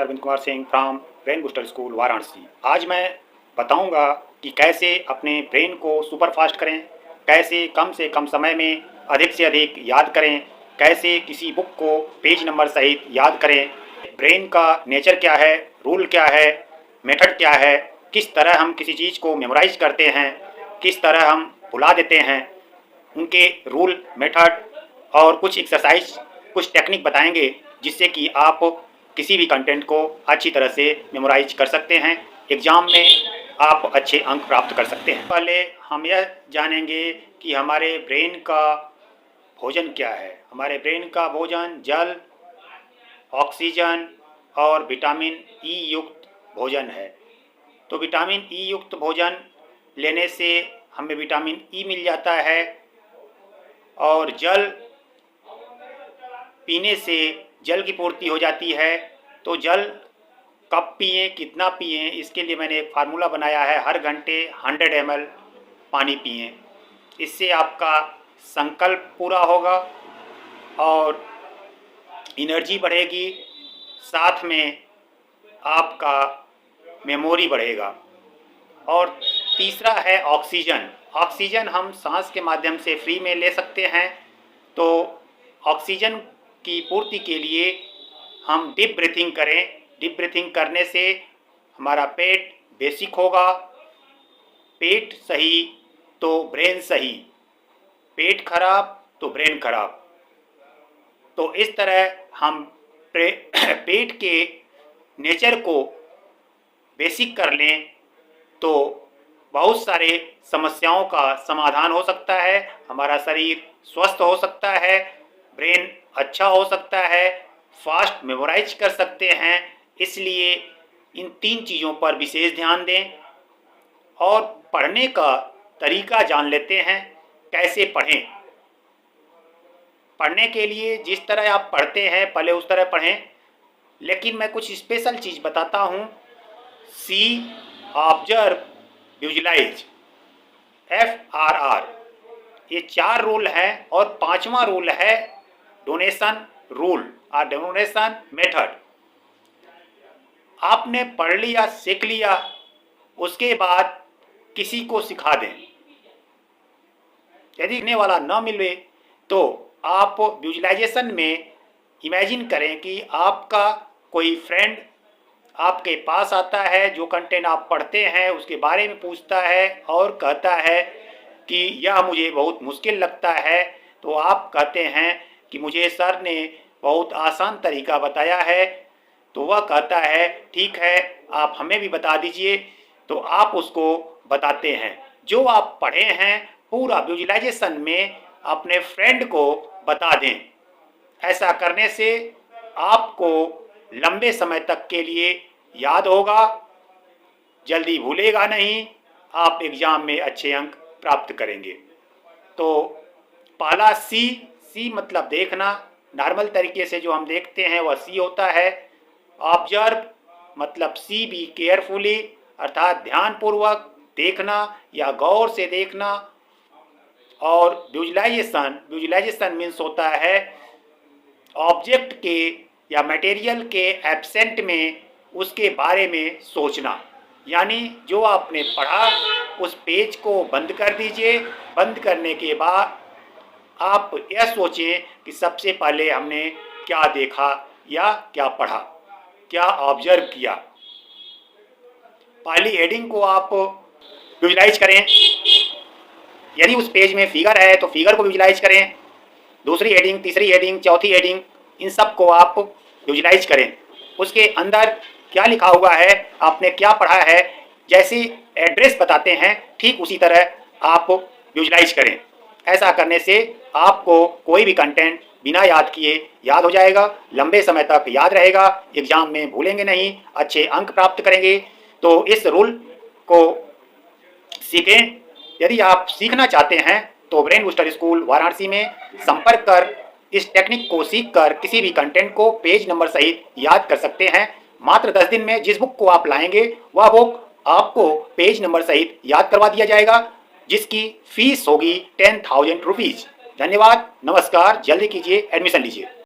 Arvind Kumar Singh from brain booster school Varanasi. आज मैं बताऊंगा कि कैसे अपने ब्रेन को सुपर फास्ट करें, कैसे कम से कम समय में अधिक से अधिक याद करें, कैसे किसी बुक को पेज नंबर सहित याद करें, ब्रेन का नेचर क्या है, रूल क्या है, मेथड क्या है, किस तरह हम किसी चीज़ को मेमोराइज करते हैं, किस तरह हम भुला देते हैं, उनके रूल मेथड और कुछ एक्सरसाइज, कुछ टेक्निक बताएंगे जिससे कि आप किसी भी कंटेंट को अच्छी तरह से मेमोराइज कर सकते हैं, एग्ज़ाम में आप अच्छे अंक प्राप्त कर सकते हैं। पहले हम यह जानेंगे कि हमारे ब्रेन का भोजन क्या है। हमारे ब्रेन का भोजन जल, ऑक्सीजन और विटामिन ई युक्त भोजन है। तो विटामिन ई युक्त भोजन लेने से हमें विटामिन ई मिल जाता है और जल पीने से जल की पूर्ति हो जाती है। तो जल कब पिएं, कितना पिएं, इसके लिए मैंने एक फार्मूला बनाया है। हर घंटे 100 ml पानी पिएं। इससे आपका संकल्प पूरा होगा और एनर्जी बढ़ेगी, साथ में आपका मेमोरी बढ़ेगा। और तीसरा है ऑक्सीजन। ऑक्सीजन हम सांस के माध्यम से फ्री में ले सकते हैं। तो ऑक्सीजन की पूर्ति के लिए हम डीप ब्रीथिंग करें। डीप ब्रीथिंग करने से हमारा पेट बेसिक होगा। पेट सही तो ब्रेन सही, पेट खराब तो ब्रेन खराब। तो इस तरह हम पेट के नेचर को बेसिक कर लें तो बहुत सारे समस्याओं का समाधान हो सकता है। हमारा शरीर स्वस्थ हो सकता है, ब्रेन अच्छा हो सकता है, फास्ट मेमोराइज कर सकते हैं। इसलिए इन 3 चीज़ों पर विशेष ध्यान दें और पढ़ने का तरीका जान लेते हैं। कैसे पढ़ें? पढ़ने के लिए जिस तरह आप पढ़ते हैं पहले उस तरह पढ़ें, लेकिन मैं कुछ स्पेशल चीज़ बताता हूँ। सी, ऑब्जर्व, विजुलाइज, FRR, ये 4 रूल हैं। और 5वां रूल है डोनेशन रूल और डोनेशन मेथड। आपने पढ़ लिया, सीख लिया, उसके बाद किसी को सिखा दें। यदि सीखने वाला न मिले तो आप विजुलाइजेशन में इमेजिन करें कि आपका कोई फ्रेंड आपके पास आता है, जो कंटेंट आप पढ़ते हैं उसके बारे में पूछता है और कहता है कि यह मुझे बहुत मुश्किल लगता है। तो आप कहते हैं कि मुझे सर ने बहुत आसान तरीका बताया है। तो वह कहता है ठीक है, आप हमें भी बता दीजिए। तो आप उसको बताते हैं। जो आप पढ़े हैं पूरा विजुलाइजेशन में अपने फ्रेंड को बता दें। ऐसा करने से आपको लंबे समय तक के लिए याद होगा, जल्दी भूलेगा नहीं, आप एग्ज़ाम में अच्छे अंक प्राप्त करेंगे। तो पहला सी मतलब देखना। नॉर्मल तरीके से जो हम देखते हैं वह सी होता है। ऑब्जर्व मतलब सी बी केयरफुली, अर्थात ध्यानपूर्वक देखना या गौर से देखना। और विजुलाइजेशन मीन्स होता है ऑब्जेक्ट के या मटेरियल के एब्सेंट में उसके बारे में सोचना। यानी जो आपने पढ़ा उस पेज को बंद कर दीजिए। बंद करने के बाद आप यह सोचें कि सबसे पहले हमने क्या देखा या क्या पढ़ा, क्या ऑब्जर्व किया। पहली हेडिंग को आप विजुलाइज करें। यदि उस पेज में फिगर है तो फिगर को विजुलाइज करें। दूसरी हेडिंग, तीसरी हेडिंग, चौथी हेडिंग, इन सब को आप विजुलाइज करें। उसके अंदर क्या लिखा हुआ है, आपने क्या पढ़ा है, जैसे एड्रेस बताते हैं ठीक उसी तरह आप विजुलाइज करें। ऐसा करने से आपको कोई भी कंटेंट बिना याद किए याद हो जाएगा, लंबे समय तक याद रहेगा, एग्जाम में भूलेंगे नहीं, अच्छे अंक प्राप्त करेंगे। तो इस रूल को सीखें। यदि आप सीखना चाहते हैं तो ब्रेन बूस्टर स्कूल वाराणसी में संपर्क कर इस टेक्निक को सीखकर किसी भी कंटेंट को पेज नंबर सहित याद कर सकते हैं। मात्र 10 दिन में जिस बुक को आप लाएंगे वह बुक आपको पेज नंबर सहित याद करवा दिया जाएगा, जिसकी फीस होगी 10,000 रुपीज़। धन्यवाद, नमस्कार, जल्दी कीजिए, एडमिशन लीजिए।